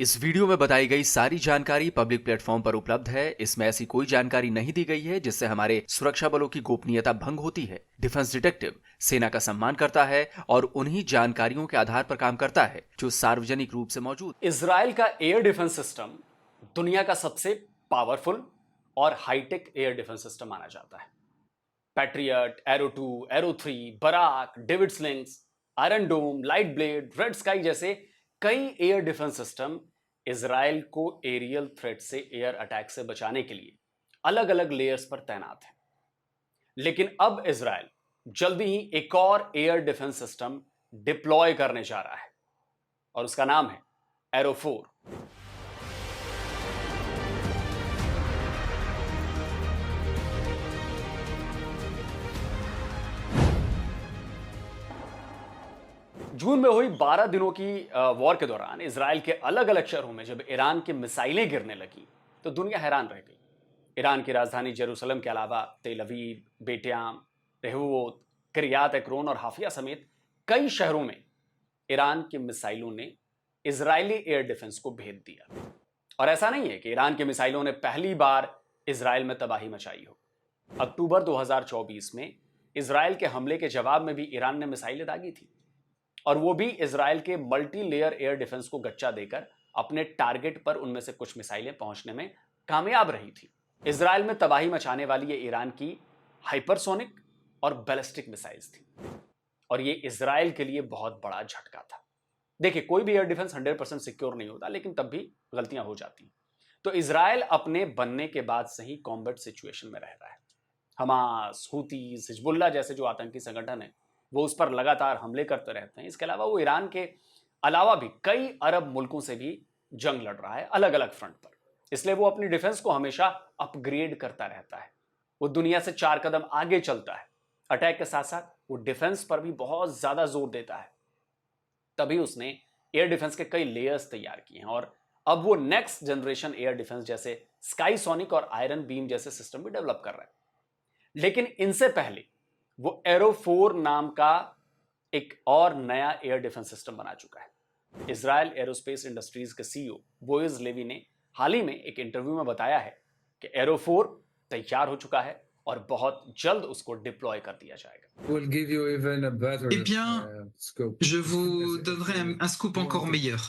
इस वीडियो में बताई गई सारी जानकारी पब्लिक प्लेटफॉर्म पर उपलब्ध है। इसमें ऐसी कोई जानकारी नहीं दी गई है जिससे हमारे सुरक्षा बलों की गोपनीयता भंग होती है। डिफेंस डिटेक्टिव सेना का सम्मान करता है और उन्हीं जानकारियों के आधार पर काम करता है जो सार्वजनिक रूप से मौजूद। इजराइल का एयर डिफेंस सिस्टम दुनिया का सबसे पावरफुल और हाईटेक एयर डिफेंस सिस्टम माना जाता है। Patriot, Arrow 2, Arrow 3, Barak, David Slings, Iron Dome, Light Blade, Red Sky जैसे कई एयर डिफेंस सिस्टम इजराइल को एरियल थ्रेट से एयर अटैक से बचाने के लिए अलग अलग लेयर्स पर तैनात है। लेकिन अब इजराइल जल्दी ही एक और एयर डिफेंस सिस्टम डिप्लॉय करने जा रहा है और उसका नाम है एरो 4। जून में हुई 12 दिनों की वॉर के दौरान इजराइल के अलग अलग शहरों में जब ईरान की मिसाइलें गिरने लगी तो दुनिया हैरान रह गई। ईरान की राजधानी जेरूसलम के अलावा तेल अवीव, बेटियाम, रेहोवोत, किरियात एक्रोन और हाफिया समेत कई शहरों में ईरान की मिसाइलों ने इजरायली एयर डिफेंस को भेद दिया। और ऐसा नहीं है कि ईरान की मिसाइलों ने पहली बार इजराइल में तबाही मचाई हो। अक्टूबर 2024 में इजराइल के हमले के जवाब में भी ईरान ने मिसाइलें दागी थी और वो भी इजराइल के मल्टी लेयर एयर डिफेंस को गच्चा देकर अपने टारगेट पर उनमें से कुछ मिसाइलें पहुंचने में कामयाब रही थी। इजराइल में तबाही मचाने वाली ये ईरान की हाइपरसोनिक और बैलिस्टिक मिसाइल्स थी और ये इजराइल के लिए बहुत बड़ा झटका था। देखिए, कोई भी एयर डिफेंस 100% सिक्योर नहीं होता, लेकिन तब भी गलतियां हो जाती हैं। तो इजराइल अपने बनने के बाद से ही कॉम्बैट सिचुएशन में रह रहा है। हमास, हूतीज, हिजबुल्लाह जैसे जो आतंकी संगठन है वो उस पर लगातार हमले करते रहते हैं। इसके अलावा वो ईरान के अलावा भी कई अरब मुल्कों से भी जंग लड़ रहा है अलग अलग फ्रंट पर। इसलिए वो अपनी डिफेंस को हमेशा अपग्रेड करता रहता है। वो दुनिया से 4 कदम आगे चलता है। अटैक के साथ साथ वो डिफेंस पर भी बहुत ज्यादा जोर देता है। तभी उसने एयर डिफेंस के कई लेयर्स तैयार किए हैं और अब वो नेक्स्ट जनरेशन एयर डिफेंस जैसे स्काई सोनिक और आयरन बीम जैसे सिस्टम भी डेवलप कर रहा है। लेकिन इनसे पहले वो एरो 4 नाम का एक और नया एयर डिफेंस सिस्टम बना चुका है। इजराइल एरोस्पेस इंडस्ट्रीज के सीईओ बोइज लेवी ने हाल ही में एक इंटरव्यू में बताया है कि एरो 4 तैयार हो चुका है और बहुत जल्द उसको डिप्लॉय कर दिया जाएगा। Eh bien, je vous donnerai un scoop encore meilleur,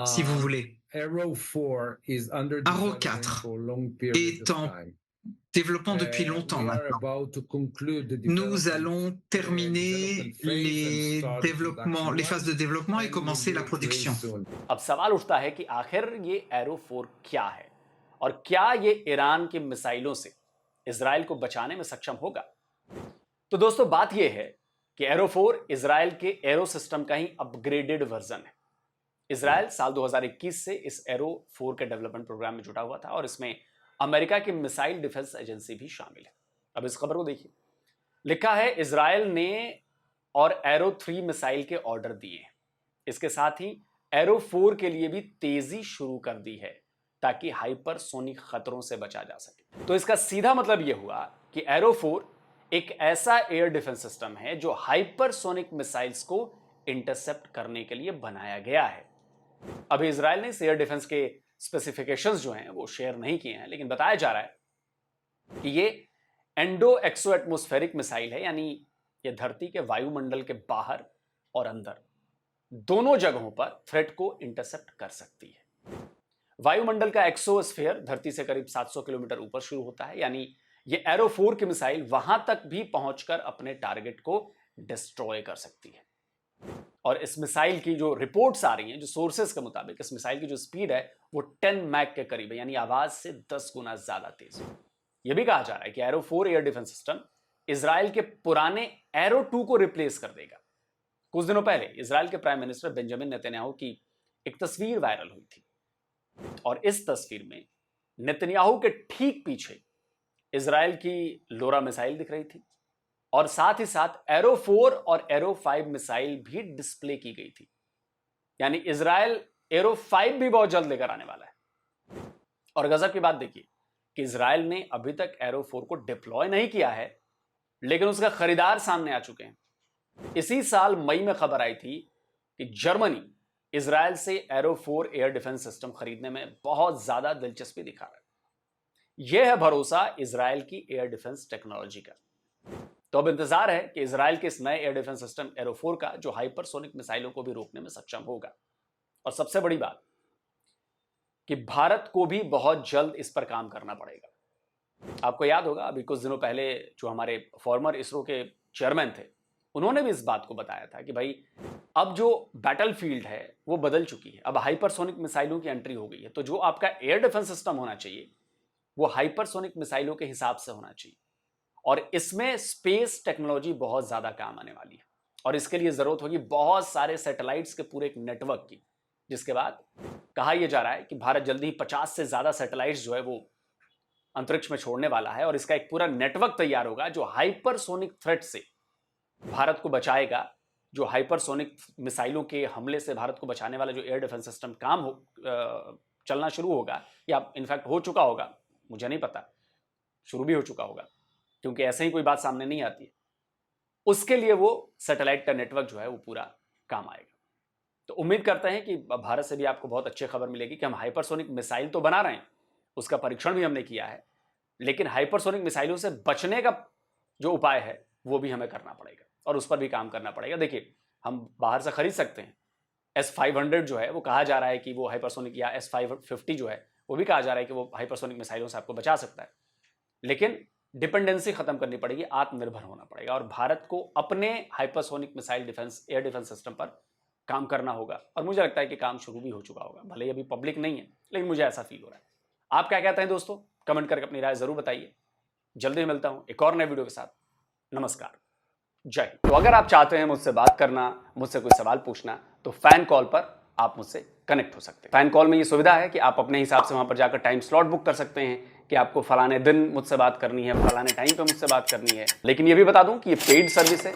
si vous voulez. Arrow 4 est en développement depuis longtemps maintenant. Nous allons terminer les phases de développement et commencer la production. अब सवाल उठता है कि आखिर ये एरो 4 क्या है और क्या ये ईरान की मिसाइलों से इजराइल को बचाने में सक्षम होगा। तो दोस्तों, बात यह है कि एरो 4 इजराइल के एरो सिस्टम का ही अपग्रेडेड वर्जन है। इजराइल साल 2021 से इस एरो 4 के डेवलपमेंट प्रोग्राम में जुटा हुआ था और इसमें अमेरिका की मिसाइल डिफेंस एजेंसी भी शामिल है। अब इस खबर को देखिए, लिखा है इजराइल ने और एरो 3 मिसाइल के ऑर्डर दिए हैं। इसके साथ ही एरो 4 के लिए भी तेजी शुरू कर दी है ताकि हाइपरसोनिक खतरों से बचा जा सके। तो इसका सीधा मतलब यह हुआ कि एरो 4 एक ऐसा एयर डिफेंस सिस्टम है जो हाइपरसोनिक मिसाइल्स को इंटरसेप्ट करने के लिए बनाया गया है। अभी इजराइल ने इस एयर डिफेंस के स्पेसिफिकेशंस जो हैं वो शेयर नहीं किए हैं, लेकिन बताया जा रहा है कि ये एंडो एक्सो एटमोस्फेरिक मिसाइल है, यानी ये धरती के वायुमंडल के बाहर और अंदर दोनों जगहों पर थ्रेट को इंटरसेप्ट कर सकती है। वायुमंडल का एक्सोस्फीयर धरती से करीब 700 किलोमीटर ऊपर शुरू होता है, यानी ये एरो 4 की मिसाइल वहां तक भी पहुंचकर अपने टारगेट को डिस्ट्रॉय कर सकती है। और इस मिसाइल की जो रिपोर्ट्स आ रही हैं, जो सोर्सेस के मुताबिक इस मिसाइल की जो स्पीड है वो 10 मैक के करीब है, यानी आवाज से 10 गुना ज्यादा तेज है। यह भी कहा जा रहा है कि arrow 4 air defence system Israel के पुराने एरो 2 को रिप्लेस कर देगा। कुछ दिनों पहले इजराइल के प्राइम मिनिस्टर बेंजामिन नेतन्याहू की एक तस्वीर वायरल हुई थी और इस तस्वीर में नेतन्याहू के ठीक पीछे इजराइल की लोरा मिसाइल दिख रही थी और साथ ही साथ एरो 4 और एरो 5 मिसाइल भी डिस्प्ले की गई थी। यानी इजराइल एरो 5 भी बहुत जल्द लेकर आने वाला है। और गजब की बात देखिए कि इजराइल ने अभी तक एरो 4 को डिप्लॉय नहीं किया है, लेकिन उसका खरीदार सामने आ चुके हैं। इसी साल मई में खबर आई थी कि जर्मनी इजराइल से एरो 4 एयर डिफेंस सिस्टम खरीदने में बहुत ज्यादा दिलचस्पी दिखा रहा है। यह है भरोसा इजराइल की एयर डिफेंस टेक्नोलॉजी का। तो अब इंतजार है कि इजराइल के इस नए एयर डिफेंस सिस्टम एरो 4 का जो हाइपरसोनिक मिसाइलों को भी रोकने में सक्षम होगा। और सबसे बड़ी बात कि भारत को भी बहुत जल्द इस पर काम करना पड़ेगा। आपको याद होगा अभी कुछ दिनों पहले जो हमारे फॉर्मर इसरो के चेयरमैन थे, उन्होंने भी इस बात को बताया था कि भाई अब जो बैटलफील्ड है वो बदल चुकी है, अब हाइपरसोनिक मिसाइलों की एंट्री हो गई है। तो जो आपका एयर डिफेंस सिस्टम होना चाहिए वो हाइपरसोनिक मिसाइलों के हिसाब से होना चाहिए। और इसमें स्पेस टेक्नोलॉजी बहुत ज्यादा काम आने वाली है और इसके लिए जरूरत होगी बहुत सारे सैटेलाइट्स के पूरे एक नेटवर्क की, जिसके बाद कहा यह जा रहा है कि भारत जल्दी ही 50 से ज्यादा सैटेलाइट्स जो है वो अंतरिक्ष में छोड़ने वाला है और इसका एक पूरा नेटवर्क तैयार होगा जो हाइपरसोनिक थ्रेट से भारत को बचाएगा। जो हाइपरसोनिक मिसाइलों के हमले से भारत को बचाने वाला जो एयर डिफेंस सिस्टम चलना शुरू होगा या इनफैक्ट हो चुका होगा, मुझे नहीं पता, शुरू भी हो चुका होगा क्योंकि ऐसे ही कोई बात सामने नहीं आती है, उसके लिए वो सैटेलाइट का नेटवर्क जो है वो पूरा काम आएगा। तो उम्मीद करते हैं कि भारत से भी आपको बहुत अच्छी खबर मिलेगी कि हम हाइपरसोनिक मिसाइल तो बना रहे हैं, उसका परीक्षण भी हमने किया है, लेकिन हाइपरसोनिक मिसाइलों से बचने का जो उपाय है वो भी हमें करना पड़ेगा और उस पर भी काम करना पड़ेगा। देखिए हम बाहर से खरीद सकते हैं, S-500 जो है वो कहा जा रहा है कि वो हाइपरसोनिक, या S-550 जो है वो भी कहा जा रहा है कि वो हाइपरसोनिक मिसाइलों से आपको बचा सकता है, लेकिन डिपेंडेंसी खत्म करनी पड़ेगी, आत्मनिर्भर होना पड़ेगा और भारत को अपने hypersonic missile defence air defence system पर काम करना होगा। और मुझे लगता है कि काम शुरू भी हो चुका होगा, भले ही अभी पब्लिक नहीं है लेकिन मुझे ऐसा फील हो रहा है। आप क्या कहते हैं दोस्तों? कमेंट करके अपनी राय जरूर बताइए। जल्दी मिलता हूं एक और नए वीडियो के साथ। नमस्कार, जय हिंद। तो अगर आप चाहते हैं मुझसे बात करना, मुझसे कोई सवाल पूछना, तो फैन कॉल पर आप मुझसे कनेक्ट हो सकते हैं। फैन कॉल में ये सुविधा है कि आप अपने हिसाब से वहां पर जाकर टाइम स्लॉट बुक कर सकते हैं कि आपको फलाने दिन मुझसे बात करनी है, फलाने टाइम पे मुझसे बात करनी है। लेकिन ये भी बता दूं कि ये पेड सर्विस है,